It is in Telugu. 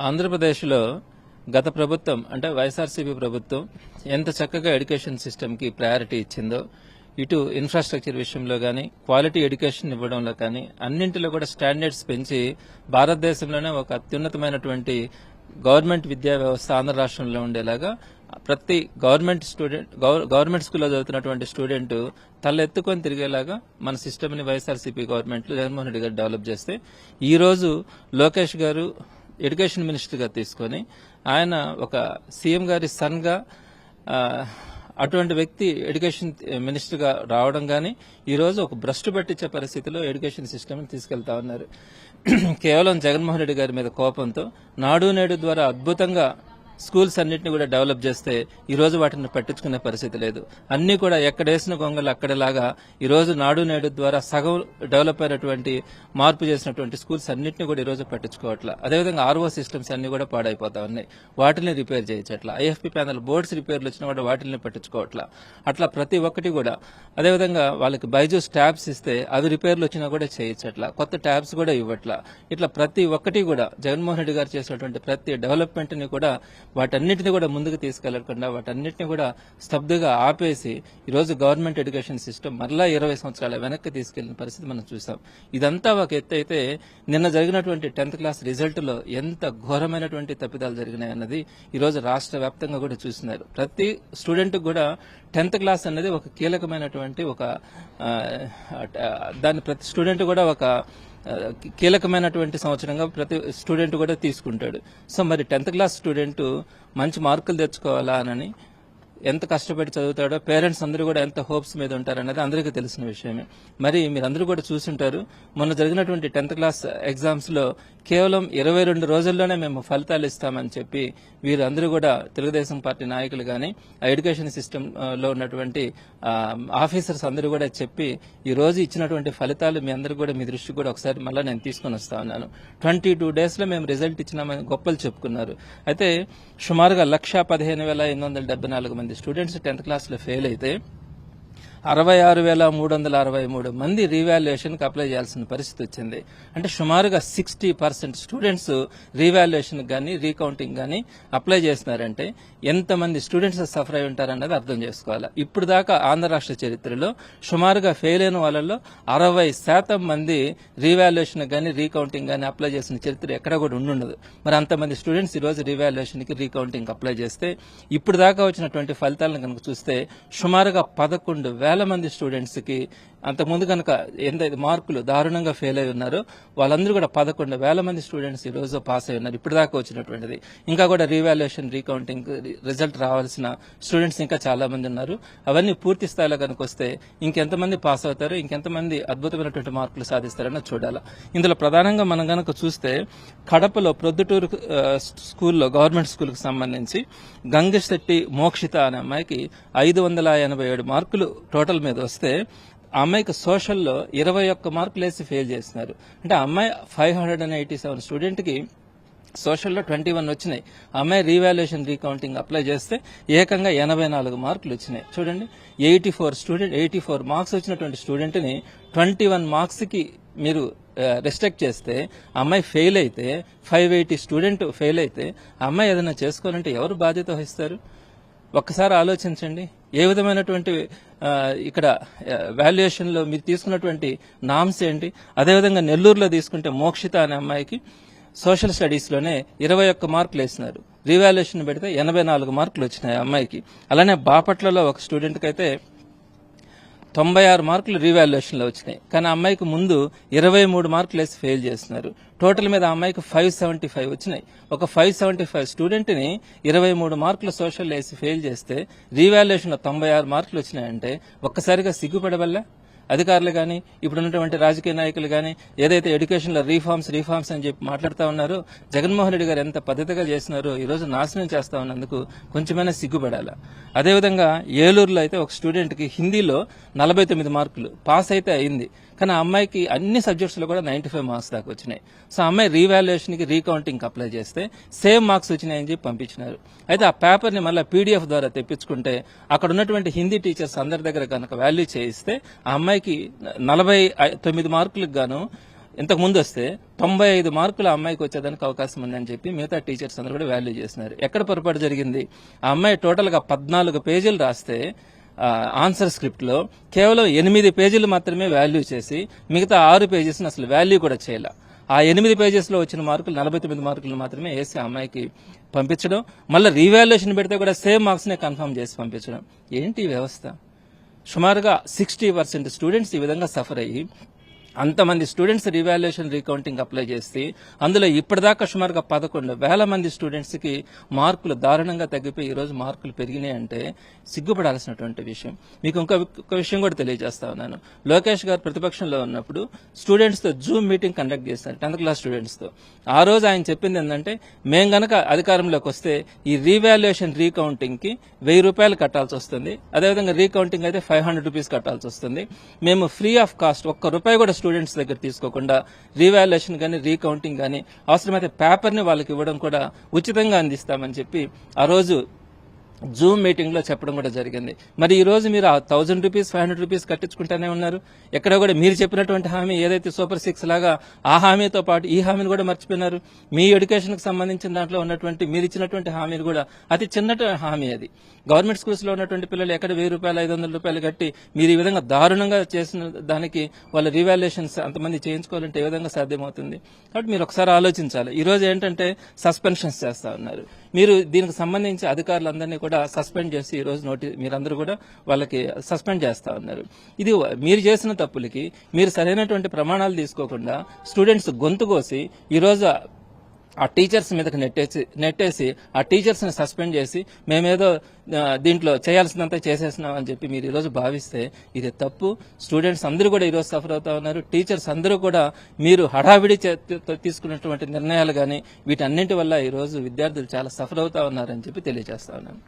ఆంధ్రప్రదేశ్లో గత ప్రభుత్వం అంటే వైఎస్ఆర్సీపీ ప్రభుత్వం ఎంత చక్కగా ఎడ్యుకేషన్ సిస్టమ్కి ప్రయారిటీ ఇచ్చిందో ఇటు ఇన్ఫ్రాస్ట్రక్చర్ విషయంలో కానీ క్వాలిటీ ఎడ్యుకేషన్ ఇవ్వడంలో కానీ అన్నింటిలో కూడా స్టాండర్డ్స్ పెంచి భారతదేశంలోనే ఒక అత్యున్నతమైనటువంటి గవర్నమెంట్ విద్యా వ్యవస్థ ఆంధ్ర రాష్ట్రంలో ఉండేలాగా ప్రతి గవర్నమెంట్ స్కూల్లో చదువుతున్నటువంటి స్టూడెంట్ తలెత్తుకొని తిరిగేలాగా మన సిస్టమ్ని వైఎస్ఆర్సీపీ గవర్నమెంట్లో జగన్మోహన్ రెడ్డి గారు డెవలప్ చేస్తే ఈ రోజు లోకేష్ గారు ఎడ్యుకేషన్ మినిస్టర్గా తీసుకొని ఆయన ఒక సీఎం గారి సన్గా అటువంటి వ్యక్తి ఎడ్యుకేషన్ మినిస్టర్గా రావడం కానీ ఈరోజు ఒక భ్రష్టు పట్టించే పరిస్థితిలో ఎడ్యుకేషన్ సిస్టమ్ని తీసుకెళ్తా ఉన్నారు. కేవలం జగన్మోహన్ రెడ్డి గారి మీద కోపంతో నాడు నేడు ద్వారా అద్భుతంగా స్కూల్స్ అన్నింటినీ కూడా డెవలప్ చేస్తే ఈ రోజు వాటిని పట్టించుకునే పరిస్థితి లేదు. అన్ని కూడా ఎక్కడేసిన గొంగలు అక్కడలాగా ఈ రోజు నాడు నేడు ద్వారా సగం డెవలప్ అయినటువంటి మార్పు చేసినటువంటి స్కూల్స్ అన్నింటినీ కూడా ఈ రోజు పట్టించుకోవట్లా. అదేవిధంగా ఆర్ఓ సిస్టమ్స్ అన్ని కూడా పాడైపోతా ఉన్నాయి, వాటిని రిపేర్ చేయట్లా. ఐఎఫ్పి ప్యానల్ బోర్డ్స్ రిపేర్లు వచ్చినా కూడా వాటిని పట్టించుకోవట్లా. అట్లా ప్రతి ఒక్కటి కూడా అదేవిధంగా వాళ్ళకి బైజూస్ ట్యాబ్స్ ఇస్తే అవి రిపేర్లు వచ్చినా కూడా చేయించట్లా, కొత్త ట్యాబ్స్ కూడా ఇవ్వట్లా. ఇట్లా ప్రతి ఒక్కటి కూడా జగన్మోహన్ రెడ్డి గారు చేసినటువంటి ప్రతి డెవలప్మెంట్ ని కూడా వాటన్నిటిని కూడా ముందుకు తీసుకెళ్లకుండా వాటన్నిటిని కూడా స్తబ్దుగా ఆపేసి ఈరోజు గవర్నమెంట్ ఎడ్యుకేషన్ సిస్టమ్ మరలా 20 సంవత్సరాల వెనక్కి తీసుకెళ్లిన పరిస్థితి మనం చూసాం. ఇదంతా ఒక ఎత్తు అయితే నిన్న జరిగినటువంటి 10th క్లాస్ రిజల్ట్ లో ఎంత ఘోరమైనటువంటి తప్పిదాలు జరిగినాయన్నది ఈరోజు రాష్ట్ర వ్యాప్తంగా కూడా చూస్తున్నారు. ప్రతి స్టూడెంట్ కూడా 10th క్లాస్ అనేది ఒక కీలకమైనటువంటి దాన్ని ప్రతి స్టూడెంట్ కూడా ఒక కీలకమైనటువంటి సంవత్సరంగా ప్రతి స్టూడెంట్ కూడా తీసుకుంటాడు. సో మరి 10th క్లాస్ స్టూడెంట్ మంచి మార్కులు తెచ్చుకోవాలా అని ఎంత కష్టపడి చదువుతాడో, పేరెంట్స్ అందరూ కూడా ఎంత హోప్స్ మీద ఉంటారనేది అందరికీ తెలిసిన విషయమే. మరి మీరందరూ కూడా చూసుంటారు, మొన్న జరిగినటువంటి 10th క్లాస్ ఎగ్జామ్స్ లో కేవలం 22 రోజుల్లోనే మేము ఫలితాలు ఇస్తామని చెప్పి వీరందరూ కూడా తెలుగుదేశం పార్టీ నాయకులు కానీ ఆ ఎడ్యుకేషన్ సిస్టమ్ లో ఉన్నటువంటి ఆఫీసర్స్ అందరూ కూడా చెప్పి ఈ రోజు ఇచ్చినటువంటి ఫలితాలు మీ అందరూ కూడా మీ దృష్టికి కూడా ఒకసారి మళ్ళీ నేను తీసుకుని వస్తా ఉన్నాను. 22 days లో మేము రిజల్ట్ ఇచ్చినామని గొప్పలు చెప్పుకున్నారు. అయితే సుమారుగా 1,15,874 మంది స్టూడెంట్స్ 10th క్లాస్ లో ఫెయిల్ అయితే 66,363 మంది రీవాల్యుయేషన్కి అప్లై చేయాల్సిన పరిస్థితి వచ్చింది. అంటే సుమారుగా 60% స్టూడెంట్స్ రీవాల్యుయేషన్ కానీ రీకౌంటింగ్ కానీ అప్లై చేస్తున్నారంటే ఎంతమంది స్టూడెంట్స్ సఫర్ అయి ఉంటారన్నది అర్థం చేసుకోవాలి. ఇప్పుడు దాకా ఆంధ్ర రాష్ట్ర చరిత్రలో సుమారుగా ఫెయిల్ అయిన వాళ్ళలో 60% మంది రీవాల్యుయేషన్ కానీ రీకౌంటింగ్ కానీ అప్లై చేసిన చరిత్ర ఎక్కడ కూడా ఉండుండదు. మరి అంతమంది స్టూడెంట్స్ ఈ రోజు రీవాల్యుయేషన్కి రీకౌంటింగ్ అప్లై చేస్తే ఇప్పుడు దాకా వచ్చినటువంటి ఫలితాలను కనుక చూస్తే సుమారుగా 11,000 మంది స్టూడెంట్స్ కి అంతకుముందు కనుక ఎంత మార్కులు దారుణంగా ఫెయిల్ అయి ఉన్నారో వాళ్ళందరూ కూడా 11,000 మంది స్టూడెంట్స్ ఈ రోజు పాస్ అయి ఉన్నారు. ఇప్పుడు దాకా వచ్చినటువంటిది ఇంకా కూడా రీవాల్యుయేషన్ రీకౌంటింగ్ రిజల్ట్ రావాల్సిన స్టూడెంట్స్ ఇంకా చాలా మంది ఉన్నారు. అవన్నీ పూర్తి స్థాయిలో కనుక వస్తే ఇంకెంతమంది పాస్ అవుతారు, ఇంకెంతమంది అద్భుతమైనటువంటి మార్కులు సాధిస్తారని చూడాలి. ఇందులో ప్రధానంగా మనం కనుక చూస్తే కడపలో ప్రొద్దుటూరు స్కూల్లో గవర్నమెంట్ స్కూల్కి సంబంధించి గంగశెట్టి మోక్షిత అనే అమ్మాయికి 587 మార్కులు టోటల్ మీద వస్తే ఆ అమ్మాయికి సోషల్లో 21 మార్కులు వేసి ఫెయిల్ చేస్తున్నారు. అంటే ఆ అమ్మాయి 587 స్టూడెంట్ కి సోషల్లో 21 వచ్చినాయి. ఆ అమ్మాయి రీవాల్యుయేషన్ రీకౌంటింగ్ అప్లై చేస్తే ఏకంగా 84 మార్కులు వచ్చినాయి. చూడండి, 84 మార్క్స్ వచ్చినటువంటి స్టూడెంట్ ని 21 మార్క్స్ కి మీరు రెస్ట్రిక్ట్ చేస్తే ఆ అమ్మాయి ఫెయిల్ అయితే 580 స్టూడెంట్ ఫెయిల్ అయితే ఆ అమ్మాయి ఏదైనా చేసుకోవాలంటే ఎవరు బాధ్యత వహిస్తారు? ఒక్కసారి ఆలోచించండి. ఏ విధమైనటువంటి ఇక్కడ వాల్యుయేషన్ లో మీరు తీసుకున్నటువంటి నామ్స్ ఏంటి? అదేవిధంగా నెల్లూరులో తీసుకుంటే మోక్షిత అనే అమ్మాయికి సోషల్ స్టడీస్ లోనే 21 మార్కులు వేసినారు. రీవాల్యుయేషన్ పెడితే 84 మార్కులు వచ్చినాయి అమ్మాయికి. అలానే బాపట్లలో ఒక స్టూడెంట్ కి అయితే 96 మార్కులు రీవాల్యుయేషన్ లో వచ్చినాయి. కానీ ఆ అమ్మాయికి ముందు 23 మార్కులు వేసి ఫెయిల్ చేస్తున్నారు. టోటల్ మీద ఆ అమ్మాయికి 575 వచ్చినాయి. ఒక 575 స్టూడెంట్ ని 23 మార్కులు సోషల్ వేసి ఫెయిల్ చేస్తే రీవాల్యుయేషన్ లో 96 మార్కులు వచ్చినాయంటే ఒక్కసారిగా సిగ్గుపడవల్ల అధికారులు కానీ ఇప్పుడున్నటువంటి రాజకీయ నాయకులు కానీ ఏదైతే ఎడ్యుకేషన్ లో రీఫార్మ్స్ అని చెప్పి మాట్లాడుతూ ఉన్నారో, జగన్మోహన్ రెడ్డి గారు ఎంత పద్ధతిగా చేస్తున్నారో ఈ రోజు నాశనం చేస్తా ఉన్నందుకు కొంచెమైనా సిగ్గుపడాలా. అదేవిధంగా ఏలూరులో అయితే ఒక స్టూడెంట్ కి హిందీలో 49 మార్కులు పాస్ అయితే అయింది. కానీ ఆ అమ్మాయికి అన్ని సబ్జెక్ట్స్ లో కూడా 95 మార్క్స్ దాకా వచ్చినాయి. సో ఆ అమ్మాయి రీవాల్యుయేషన్ కి రీకౌంటింగ్ అప్లై చేస్తే సేమ్ మార్క్స్ వచ్చినాయని చెప్పి పంపించినారు. అయితే ఆ పేపర్ ని మళ్ళీ PDF ద్వారా తెప్పించుకుంటే అక్కడ ఉన్నటువంటి హిందీ టీచర్స్ అందరి దగ్గర కనుక వాల్యూ చేయిస్తే ఆ అమ్మాయికి 49 మార్కులకు గాను ఇంతకు ముందు వస్తే 95 మార్కులు ఆ అమ్మాయికి వచ్చేదానికి అవకాశం ఉందని చెప్పి మిగతా టీచర్స్ అందరూ కూడా వాల్యూ చేస్తున్నారు. ఎక్కడ పొరపాటు జరిగింది? ఆ అమ్మాయి టోటల్గా 14 పేజీలు రాస్తే ఆన్సర్ స్క్రిప్ట్ లో కేవలం 8 పేజీలు మాత్రమే వాల్యూ చేసి మిగతా 6 పేజెస్ అసలు వాల్యూ కూడా చేయాల. ఆ 8 పేజెస్ లో వచ్చిన మార్కులు 49 మార్కులు మాత్రమే వేసి ఆ అమ్మాయికి పంపించడం, మళ్ళీ రీవాల్యుయేషన్ పెడితే కూడా సేమ్ మార్క్స్ నే కన్ఫర్మ్ చేసి పంపించడం. ఏంటి ఈ వ్యవస్థ? సుమారుగా 60% స్టూడెంట్స్ ఈ విధంగా సఫర్ అయ్యి అంతమంది స్టూడెంట్స్ రీవాల్యుయేషన్ రీకౌంటింగ్ అప్లై చేసి అందులో ఇప్పటిదాకా సుమారుగా 11,000 మంది స్టూడెంట్స్ కి మార్కులు దారుణంగా తగ్గిపోయి ఈ రోజు మార్కులు పెరిగినాయి అంటే సిగ్గుపడాల్సినటువంటి విషయం. మీకు ఇంకొక విషయం కూడా తెలియజేస్తా ఉన్నాను. లోకేష్ గారు ప్రతిపక్షంలో ఉన్నప్పుడు స్టూడెంట్స్ తో జూమ్ మీటింగ్ కండక్ట్ చేశారు 10th క్లాస్ స్టూడెంట్స్ తో. ఆ రోజు ఆయన చెప్పింది ఏంటంటే, మేము గనక అధికారంలోకి వస్తే ఈ రీవాల్యుయేషన్ రీకౌంటింగ్ కి 1000 రూపాయలు కట్టాల్సి వస్తుంది, అదేవిధంగా రీకౌంటింగ్ అయితే 500 రూపీస్ కట్టాల్సి వస్తుంది. మేము ఫ్రీ ఆఫ్ కాస్ట్ ₹1 కూడా స్టూడెంట్స్ దగ్గర తీసుకోకుండా రీవాల్యుయేషన్ గానీ రీకౌంటింగ్ గానీ అవసరమైతే పేపర్ ని వాళ్ళకి ఇవ్వడం కూడా ఉచితంగా అందిస్తామని చెప్పి ఆ రోజు జూమ్ మీటింగ్ లో చెప్పడం కూడా జరిగింది. మరి ఈ రోజు మీరు 1000 రూపీస్ 500 రూపీస్ కట్టించుకుంటానే ఉన్నారు. ఎక్కడ కూడా మీరు చెప్పినటువంటి హామీ ఏదైతే సూపర్ 6 లాగా ఆ హామీతో పాటు ఈ హామీని కూడా మర్చిపోయినారు. మీ ఎడ్యుకేషన్ కి సంబంధించిన దాంట్లో ఉన్నటువంటి మీరు ఇచ్చినటువంటి హామీలు కూడా అతి చిన్న హామీ అది. గవర్నమెంట్ స్కూల్స్ లో ఉన్నటువంటి పిల్లలు ఎక్కడ 1000 రూపాయలు 500 రూపాయలు కట్టి మీరు ఈ విధంగా దారుణంగా చేసిన దానికి వాళ్ళ రీవాల్యుయేషన్స్ అంతమంది చేయించుకోవాలంటే ఏ విధంగా సాధ్యమవుతుంది? కాబట్టి మీరు ఒకసారి ఆలోచించాలి. ఈ రోజు ఏంటంటే సస్పెన్షన్స్ చేస్తా ఉన్నారు. మీరు దీనికి సంబంధించి అధికారులందరినీ కూడా సస్పెండ్ చేసి ఈ రోజు మీరందరూ కూడా వాళ్ళకి సస్పెండ్ చేస్తా ఉన్నారు. ఇది మీరు చేసిన తప్పులకి మీరు సరైనటువంటి ప్రమాణాలు తీసుకోకుండా స్టూడెంట్స్ గొంతు కోసి ఈ రోజు ఆ టీచర్స్ మీదకి నెట్టేసి ఆ టీచర్స్ ని సస్పెండ్ చేసి మేమేదో దీంట్లో చేయాల్సినంత చేసేసినాం అని చెప్పి మీరు ఈరోజు భావిస్తే ఇది తప్పు. స్టూడెంట్స్ అందరూ కూడా ఈరోజు సఫర్ అవుతా ఉన్నారు. టీచర్స్ అందరూ కూడా మీరు హడావిడి తీసుకున్నటువంటి నిర్ణయాలు కానీ వీటన్నింటి వల్ల ఈరోజు విద్యార్థులు చాలా సఫర్ అవుతా ఉన్నారని చెప్పి తెలియజేస్తా ఉన్నాను.